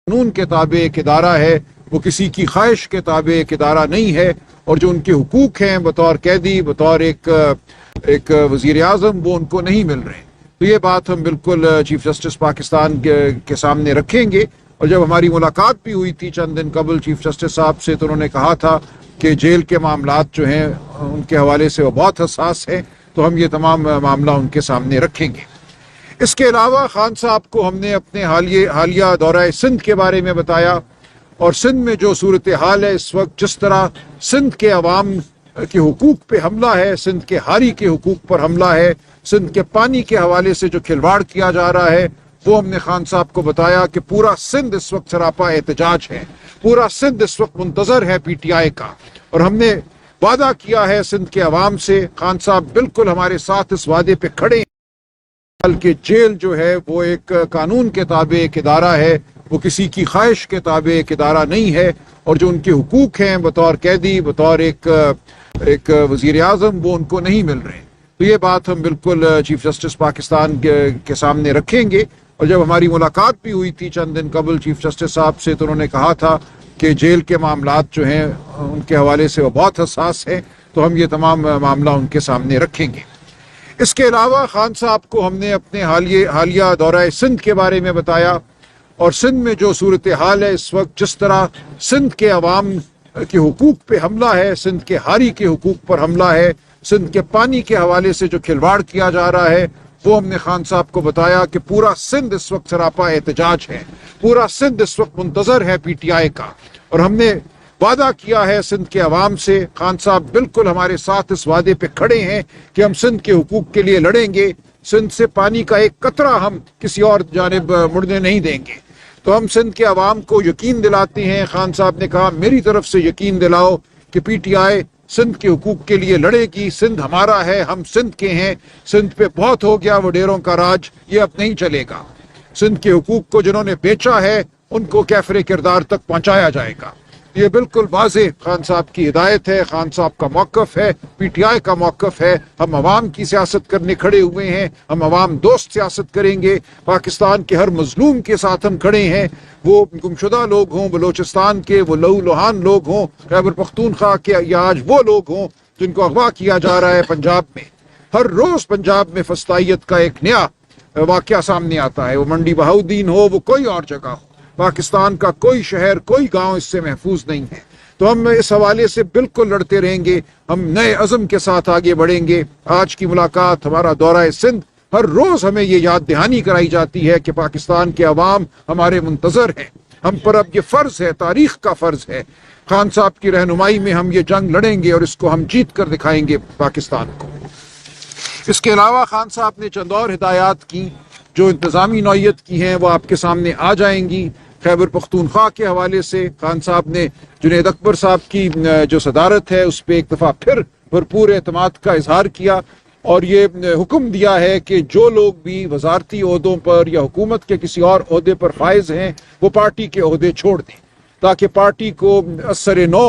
قانون کے تابع ایک ادارہ ہے، وہ کسی کی خواہش کے تابع ایک ادارہ نہیں ہے، اور جو ان کے حقوق ہیں بطور قیدی، بطور ایک وزیر اعظم، وہ ان کو نہیں مل رہے۔ تو یہ بات ہم بالکل چیف جسٹس پاکستان کے سامنے رکھیں گے۔ اور جب ہماری ملاقات بھی ہوئی تھی چند دن قبل چیف جسٹس صاحب سے، تو انہوں نے کہا تھا کہ جیل کے معاملات جو ہیں ان کے حوالے سے وہ بہت حساس ہیں، تو ہم یہ تمام معاملہ ان کے سامنے رکھیں گے۔ اس کے علاوہ خان صاحب کو ہم نے اپنے حالیہ دورہ سندھ کے بارے میں بتایا، اور سندھ میں جو صورتحال ہے اس وقت، جس طرح سندھ کے عوام کے حقوق پہ حملہ ہے، سندھ کے ہاری کے حقوق پر حملہ ہے، سندھ کے پانی کے حوالے سے جو کھلواڑ کیا جا رہا ہے، وہ ہم نے خان صاحب کو بتایا کہ پورا سندھ اس وقت سراپا احتجاج ہے، پورا سندھ اس وقت منتظر ہے پی ٹی آئی کا، اور ہم نے وعدہ کیا ہے سندھ کے عوام سے۔ خان صاحب بالکل ہمارے ساتھ اس وعدے پہ کھڑے ہیں کہ جیل جو ہے وہ ایک قانون کے تابع ایک ادارہ ہے، وہ کسی کی خواہش کے تابع ایک ادارہ نہیں ہے، اور جو ان کے حقوق ہیں بطور قیدی، بطور ایک وزیر اعظم، وہ ان کو نہیں مل رہے۔ تو یہ بات ہم بالکل چیف جسٹس پاکستان کے سامنے رکھیں گے۔ اور جب ہماری ملاقات بھی ہوئی تھی چند دن قبل چیف جسٹس صاحب سے، تو انہوں نے کہا تھا کہ جیل کے معاملات جو ہیں ان کے حوالے سے وہ بہت حساس ہیں، تو ہم یہ تمام معاملہ ان کے سامنے رکھیں گے۔ اس کے علاوہ خان صاحب کو ہم نے اپنے حالیہ دورہ سندھ کے بارے میں بتایا، اور سندھ میں جو صورتحال ہے اس وقت، جس طرح سندھ کے عوام کے حقوق پہ حملہ ہے، سندھ کے ہاری کے حقوق پر حملہ ہے، سندھ کے پانی کے حوالے سے جو کھلواڑ کیا جا رہا ہے، وہ ہم نے خان صاحب کو بتایا کہ پورا سندھ اس وقت سراپا احتجاج ہے، پورا سندھ اس وقت منتظر ہے پی ٹی آئی کا، اور ہم نے وعدہ کیا ہے سندھ کے عوام سے۔ خان صاحب بالکل ہمارے ساتھ اس وعدے پہ کھڑے ہیں کہ ہم سندھ کے حقوق کے لیے لڑیں گے، سندھ سے پانی کا ایک قطرہ ہم کسی اور جانب مڑنے نہیں دیں گے۔ تو ہم سندھ کے عوام کو یقین دلاتے ہیں۔ خان صاحب نے کہا میری طرف سے یقین دلاؤ کہ پی ٹی آئی سندھ کے حقوق کے لیے لڑے گی، سندھ ہمارا ہے، ہم سندھ کے ہیں، سندھ پہ بہت ہو گیا وہ ڈیروں کا راج، یہ اب نہیں چلے گا۔ سندھ کے حقوق کو جنہوں نے بیچا ہے ان کو کیفر کردار تک پہنچایا جائے گا۔ یہ بالکل واضح خان صاحب کی ہدایت ہے، خان صاحب کا موقف ہے، پی ٹی آئی کا موقف ہے۔ ہم عوام کی سیاست کرنے کھڑے ہوئے ہیں، ہم عوام دوست سیاست کریں گے، پاکستان کے ہر مظلوم کے ساتھ ہم کھڑے ہیں، وہ گمشدہ لوگ ہوں، بلوچستان کے وہ لہو لہان لوگ ہوں، خیبر پختونخوا کے، یا آج وہ لوگ ہوں جن کو اغوا کیا جا رہا ہے پنجاب میں۔ ہر روز پنجاب میں فسطائیت کا ایک نیا واقعہ سامنے آتا ہے، وہ منڈی بہاؤدین ہو، وہ کوئی اور جگہ ہو، پاکستان کا کوئی شہر، کوئی گاؤں اس سے محفوظ نہیں ہے۔ تو ہم اس حوالے سے بالکل لڑتے رہیں گے، ہم نئے عزم کے ساتھ آگے بڑھیں گے۔ آج کی ملاقات، ہمارا دورہ سندھ، ہر روز ہمیں یہ یاد دہانی کرائی جاتی ہے کہ پاکستان کے عوام ہمارے منتظر ہیں، ہم پر اب یہ فرض ہے، تاریخ کا فرض ہے، خان صاحب کی رہنمائی میں ہم یہ جنگ لڑیں گے اور اس کو ہم جیت کر دکھائیں گے پاکستان کو۔ اس کے علاوہ خان صاحب نے چند اور ہدایات کی جو انتظامی نوعیت کی ہیں، وہ آپ کے سامنے آ جائیں گی۔ خیبر پختونخوا کے حوالے سے خان صاحب نے جنید اکبر صاحب کی جو صدارت ہے اس پہ ایک دفعہ پھر بھرپور اعتماد کا اظہار کیا، اور یہ حکم دیا ہے کہ جو لوگ بھی وزارتی عہدوں پر یا حکومت کے کسی اور عہدے پر فائز ہیں وہ پارٹی کے عہدے چھوڑ دیں، تاکہ پارٹی کو اثر نو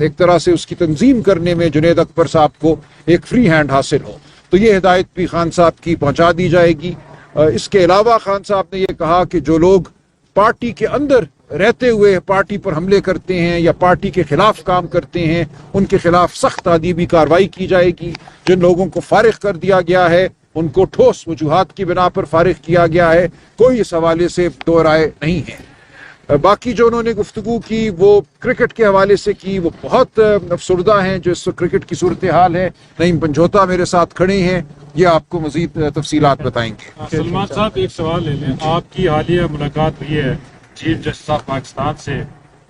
ایک طرح سے اس کی تنظیم کرنے میں جنید اکبر صاحب کو ایک فری ہینڈ حاصل ہو۔ تو یہ ہدایت بھی خان صاحب کی پہنچا دی جائے گی۔ اس کے علاوہ خان صاحب نے یہ کہا کہ جو لوگ پارٹی کے اندر رہتے ہوئے پارٹی پر حملے کرتے ہیں یا پارٹی کے خلاف کام کرتے ہیں، ان کے خلاف سخت تادیبی کارروائی کی جائے گی۔ جن لوگوں کو فارغ کر دیا گیا ہے ان کو ٹھوس وجوہات کی بنا پر فارغ کیا گیا ہے، کوئی اس حوالے سے دو رائے نہیں ہے۔ باقی جو انہوں نے گفتگو کی وہ کرکٹ کے حوالے سے کی، وہ بہت افسردہ ہیں جو اس وقت کرکٹ کی صورتحال ہے۔ نعیم پنجھوتا میرے ساتھ کھڑے ہیں، یہ آپ کو مزید تفصیلات بتائیں گے۔ سلمان صاحب ایک سوال لے لیں، آپ کی حالیہ ملاقات ہوئی ہے چیف جسٹس آف پاکستان سے،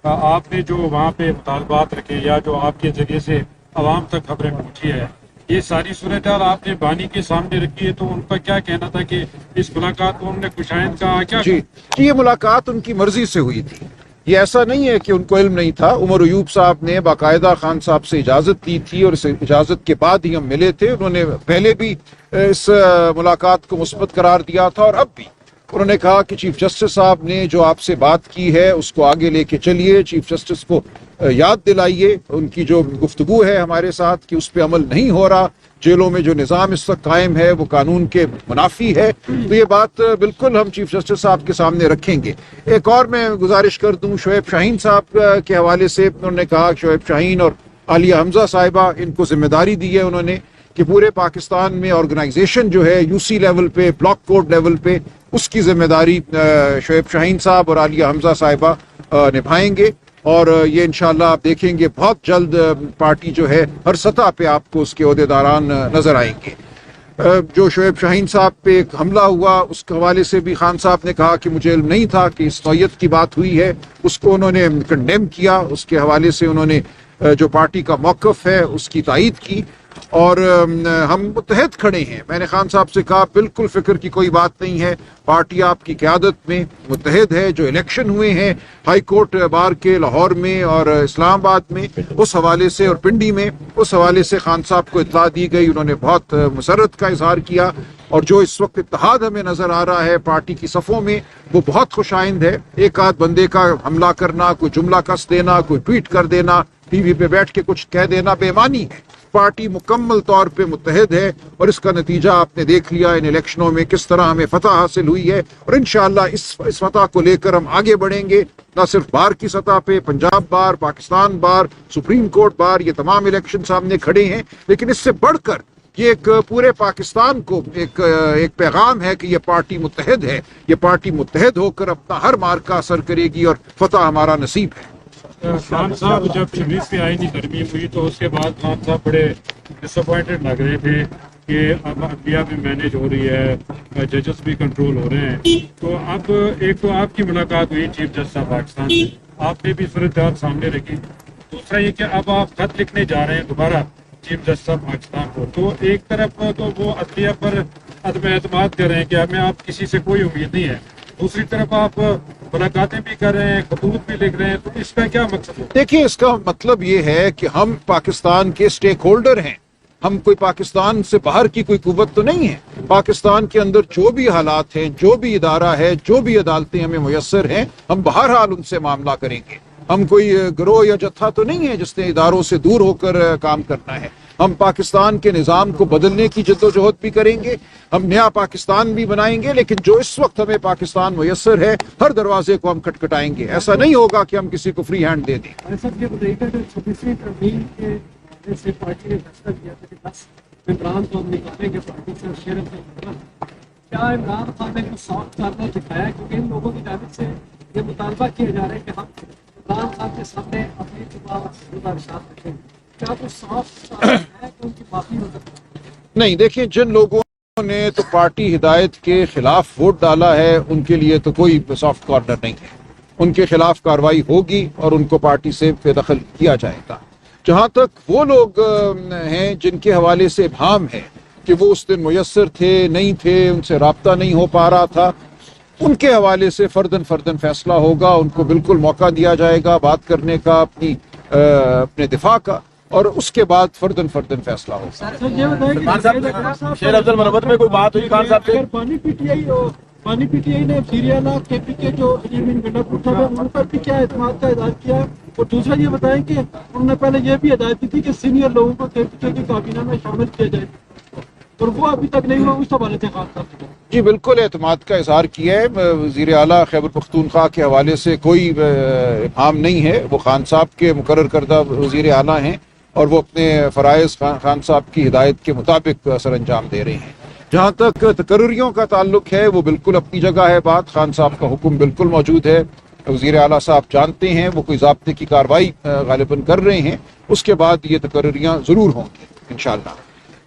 آپ نے جو وہاں پہ مطالبات رکھے یا جو آپ کے ذریعے سے عوام تک خبریں پہنچی ہے، یہ ساری صورتحال آپ نے بانی کے سامنے رکھی ہے، تو ان کا کیا کہنا تھا کہ اس ملاقات کو انہوں نے کشائند کہا کیا؟ جی، یہ ملاقات ان کی مرضی سے ہوئی تھی، یہ ایسا نہیں ہے کہ ان کو علم نہیں تھا۔ عمر ایوب صاحب نے باقاعدہ خان صاحب سے اجازت دی تھی، اور اس اجازت کے بعد ہی ہم ملے تھے۔ انہوں نے پہلے بھی اس ملاقات کو مثبت قرار دیا تھا، اور اب بھی انہوں نے کہا کہ چیف جسٹس صاحب نے جو آپ سے بات کی ہے اس کو آگے لے کے چلیے۔ چیف جسٹس کو یاد دلائیے ان کی جو گفتگو ہے ہمارے ساتھ کہ اس پہ عمل نہیں ہو رہا، جیلوں میں جو نظام اس وقت قائم ہے وہ قانون کے منافی ہے، تو یہ بات بالکل ہم چیف جسٹس صاحب کے سامنے رکھیں گے۔ ایک اور میں گزارش کر دوں، شعیب شاہین صاحب کے حوالے سے انہوں نے کہا، شعیب شاہین اور عالیہ حمزہ صاحبہ، ان کو ذمہ داری دی ہے انہوں نے کہ پورے پاکستان میں آرگنائزیشن جو ہے یو سی لیول پہ، بلاک کوڈ لیول پہ، اس کی ذمہ داری شعیب شاہین صاحب اور عالیہ حمزہ صاحبہ نبھائیں گے، اور یہ انشاءاللہ آپ دیکھیں گے بہت جلد پارٹی جو ہے ہر سطح پہ آپ کو اس کے عہدیداران نظر آئیں گے۔ جو شعیب شاہین صاحب پہ ایک حملہ ہوا اس کے حوالے سے بھی خان صاحب نے کہا کہ مجھے علم نہیں تھا کہ اس نوعیت کی بات ہوئی ہے، اس کو انہوں نے کنڈیم کیا، اس کے حوالے سے انہوں نے جو پارٹی کا موقف ہے اس کی تائید کی، اور ہم متحد کھڑے ہیں۔ میں نے خان صاحب سے کہا بالکل فکر کی کوئی بات نہیں ہے، پارٹی آپ کی قیادت میں متحد ہے۔ جو الیکشن ہوئے ہیں ہائی کورٹ بار کے لاہور میں اور اسلام آباد میں، اس حوالے سے اور پنڈی میں، اس حوالے سے خان صاحب کو اطلاع دی گئی، انہوں نے بہت مسرت کا اظہار کیا، اور جو اس وقت اتحاد ہمیں نظر آ رہا ہے پارٹی کی صفوں میں وہ بہت خوش آئند ہے۔ ایک آدھ بندے کا حملہ کرنا، کوئی جملہ کس دینا، کوئی ٹویٹ کر دینا، ٹی وی پہ بیٹھ کے کچھ کہہ دینا بے معنی ہے۔ پارٹی مکمل طور پہ متحد ہے، اور اس کا نتیجہ آپ نے دیکھ لیا ان الیکشنوں میں کس طرح ہمیں فتح حاصل ہوئی ہے، اور انشاءاللہ اس فتح کو لے کر ہم آگے بڑھیں گے، نہ صرف بار کی سطح پہ، پنجاب بار، پاکستان بار، سپریم کورٹ بار، یہ تمام الیکشن سامنے کھڑے ہیں، لیکن اس سے بڑھ کر یہ ایک پورے پاکستان کو ایک پیغام ہے کہ یہ پارٹی متحد ہے، یہ پارٹی متحد ہو کر اپنا ہر مارکہ اثر کرے گی، اور فتح ہمارا نصیب ہے۔ خان صاحب جب 26ویں آئینی ترمیم ہوئی تو اس کے بعد خان صاحب بڑے ڈس اپوائنٹڈ لگ رہے تھے کہ اب عدلیہ بھی مینیج ہو رہی ہے، ججز بھی کنٹرول ہو رہے ہیں، تو اب ایک تو آپ کی ملاقات ہوئی چیف جسٹس آف پاکستان سے، آپ نے بھی صورتحال سامنے رکھی، دوسرا یہ کہ اب آپ خط لکھنے جا رہے ہیں دوبارہ چیف جسٹس آف پاکستان کو، تو ایک طرف تو وہ عدلیہ پر عدم اعتماد کر رہے ہیں کہ ہمیں آپ کسی سے کوئی امید نہیں ہے، دوسری طرف آپ ملاقاتیں بھی کر رہے ہیں، خطوط بھی لکھ رہے ہیں، تو اس کا کیا مقصد ہے؟ دیکھیں، اس کا مطلب یہ ہے کہ ہم پاکستان کے سٹیک ہولڈر ہیں، ہم کوئی پاکستان سے باہر کی کوئی قوت تو نہیں ہے۔ پاکستان کے اندر جو بھی حالات ہیں، جو بھی ادارہ ہے، جو بھی عدالتیں ہمیں میسر ہیں، ہم بہرحال ان سے معاملہ کریں گے۔ ہم کوئی گروہ یا جتھا تو نہیں ہے جس نے اداروں سے دور ہو کر کام کرنا ہے۔ ہم پاکستان کے نظام کو بدلنے کی جدوجہد بھی کریں گے، ہم نیا پاکستان بھی بنائیں گے، لیکن جو اس وقت ہمیں پاکستان میسر ہے ہر دروازے کو ہم کھٹکھٹائیں گے۔ ایسا نہیں ہوگا کہ ہم کسی کو فری ہینڈ دے دیں۔ سب یہ بتائیے کہ 26ویں ترمیم کے سے پارٹی نے فیصلہ کیا تھا کہ 10 ممبران کو ہم نکالیں گے پارٹی سے، اور شیئر کیا عمران خان نے کچھ سافٹ کارنر دکھایا؟ کیونکہ ان لوگوں کی جانب سے یہ مطالبہ کیا جا رہا ہے کہ ہم عمران خان کے سامنے اپنی گزارشات رکھیں، کیا کچھ سافٹ کارنر ہے کہ ان کی معافی ہو سکتی ہے؟ نہیں، دیکھیں، جن لوگوں نے تو پارٹی ہدایت کے خلاف ووٹ ڈالا ہے ان کے لیے تو کوئی سافٹ کارنر نہیں ہے، ان کے خلاف کارروائی ہوگی اور ان کو پارٹی سے بے دخل کیا جائے گا۔ جہاں تک وہ لوگ ہیں جن کے حوالے سے ابہام ہے کہ وہ اس دن میسر تھے نہیں تھے، ان سے رابطہ نہیں ہو پا رہا تھا، ان کے حوالے سے فرداً فیصلہ ہوگا، ان کو بالکل موقع دیا جائے گا بات کرنے کا، اپنے دفاع کا، اور اس کے بعد فرداً فیصلہ ہوگا۔ سر یہ بتائیں کہ خان صاحب شیر افضل مربت میں کوئی بات ہوئی خان صاحب سے؟ اگر پانی پی ٹی آئی نے سیریانا کے پی کے جو علیم گنڈا پٹھا ہے ان پر بھی کیا اعتماد کا اظہار کیا ہے؟ اور دوسرا یہ بتائیں کہ انہوں نے پہلے یہ بھی ہدایت دی تھی کہ سینئر لوگوں کو کے پی کے کی کابینہ میں شامل کیا جائے، اور وہ ابھی تک نہیں ہوا، اس حوالے سے خان صاحب سے جی بالکل اعتماد کا اظہار کیا ہے۔ وزیر اعلیٰ خیبر پختونخوا کے حوالے سے کوئی ابہام نہیں ہے، وہ خان صاحب کے مقرر کردہ وزیر اعلیٰ ہیں، اور وہ اپنے فرائض خان صاحب کی ہدایت کے مطابق سر انجام دے رہے ہیں۔ جہاں تک تقرریوں کا تعلق ہے وہ بالکل اپنی جگہ ہے بات، خان صاحب کا حکم بالکل موجود ہے، وزیر اعلیٰ صاحب جانتے ہیں، وہ کوئی ضابطے کی کارروائی غالباً کر رہے ہیں، اس کے بعد یہ تقرریاں ضرور ہوں گی انشاءاللہ۔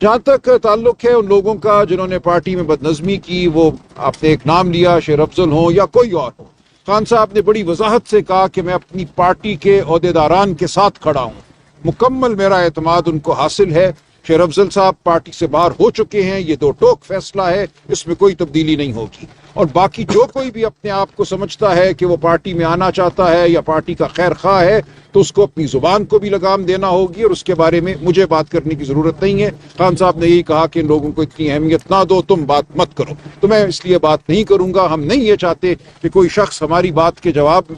جہاں تک تعلق ہے ان لوگوں کا جنہوں نے پارٹی میں بدنظمی کی، وہ آپ نے ایک نام لیا، شیر افضل ہوں یا کوئی اور ہو، خان صاحب نے بڑی وضاحت سے کہا کہ میں اپنی پارٹی کے عہدیداران کے ساتھ کھڑا ہوں، مکمل میرا اعتماد ان کو حاصل ہے۔ شیر افضل صاحب پارٹی سے باہر ہو چکے ہیں، یہ دو ٹوک فیصلہ ہے، اس میں کوئی تبدیلی نہیں ہوگی، اور باقی جو کوئی بھی اپنے آپ کو سمجھتا ہے کہ وہ پارٹی میں آنا چاہتا ہے یا پارٹی کا خیر خواہ ہے تو اس کو اپنی زبان کو بھی لگام دینا ہوگی، اور اس کے بارے میں مجھے بات کرنے کی ضرورت نہیں ہے۔ خان صاحب نے یہی کہا کہ ان لوگوں کو اتنی اہمیت نہ دو، تم بات مت کرو، تو میں اس لیے بات نہیں کروں گا۔ ہم نہیں یہ چاہتے کہ کوئی شخص ہماری بات کے جواب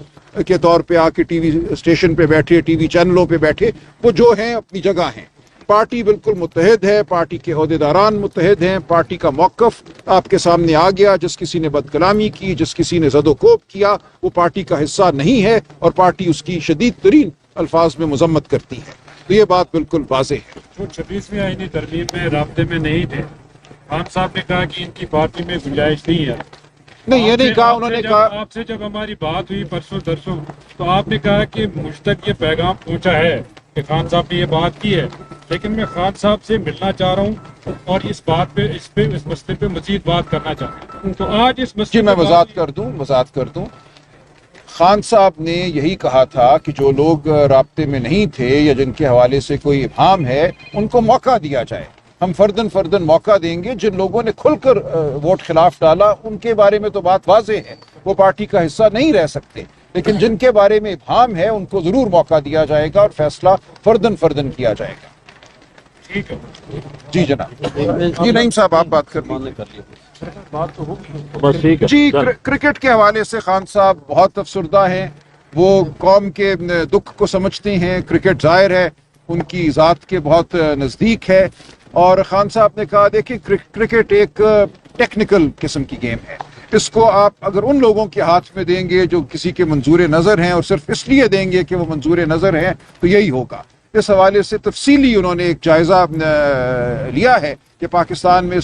کے طور پہ آ کے ٹی وی اسٹیشن پہ بیٹھے, ٹی وی چینلوں پہ بیٹھے, وہ جو ہیں اپنی جگہ ہیں. پارٹی بالکل متحد ہے, پارٹی کے عہدیداران متحد ہیں, پارٹی کا موقف آپ کے سامنے آ گیا. جس کسی نے بد کلامی کی, جس کسی نے زد و کوب کیا, وہ پارٹی کا حصہ نہیں ہے اور پارٹی اس کی شدید ترین الفاظ میں مذمت کرتی ہے. تو یہ بات بالکل واضح ہے. جو 26ویں آئینی ترمیم میں رابطے میں نہیں تھے, خان صاحب نے کہا کہ ان کی پارٹی میں گنجائش نہیں ہے. نہیں, یہ نہیں کہا انہوں نے. کہا آپ سے جب ہماری بات ہوئی پرسوں درسوں, تو آپ نے کہا کہ مجھ تک یہ پیغام پہنچا ہے کہ خان صاحب نے یہ بات کی ہے, لیکن میں خان صاحب سے ملنا چاہ رہا ہوں اور اس بات پہ اس مسئلے پہ مزید بات کرنا چاہتا ہوں. تو آج اس مسئلے میں وضاحت کر دوں. خان صاحب نے یہی کہا تھا کہ جو لوگ رابطے میں نہیں تھے یا جن کے حوالے سے کوئی ابہام ہے, ان کو موقع دیا جائے. ہم فردن موقع دیں گے. جن لوگوں نے کھل کر ووٹ خلاف ڈالا, ان کے بارے میں تو بات واضح ہے, وہ پارٹی کا حصہ نہیں رہ سکتے. لیکن جن کے بارے میں ابہام ہے, ان کو ضرور موقع دیا جائے گا اور فیصلہ فردن کیا جائے گا. ٹھیک ہے جی جناب. جی نعیم صاحب, آپ بات کر لیں. بات تو ہوگی. بس ٹھیک ہے. جی, کرکٹ کے حوالے سے خان صاحب بہت افسردہ ہیں. وہ قوم کے دکھ کو سمجھتے ہیں. کرکٹ ظاہر ہے ان کی ذات کے بہت نزدیک ہے. اور خان صاحب نے کہا دیکھیں کرکٹ ایک ٹیکنیکل قسم کی گیم ہے. اس کو آپ اگر ان لوگوں کے ہاتھ میں دیں گے جو کسی کے منظور نظر ہیں, اور صرف اس لیے دیں گے کہ وہ منظور نظر ہیں, تو یہی ہوگا. اس حوالے سے تفصیلی انہوں نے ایک جائزہ لیا ہے کہ پاکستان میں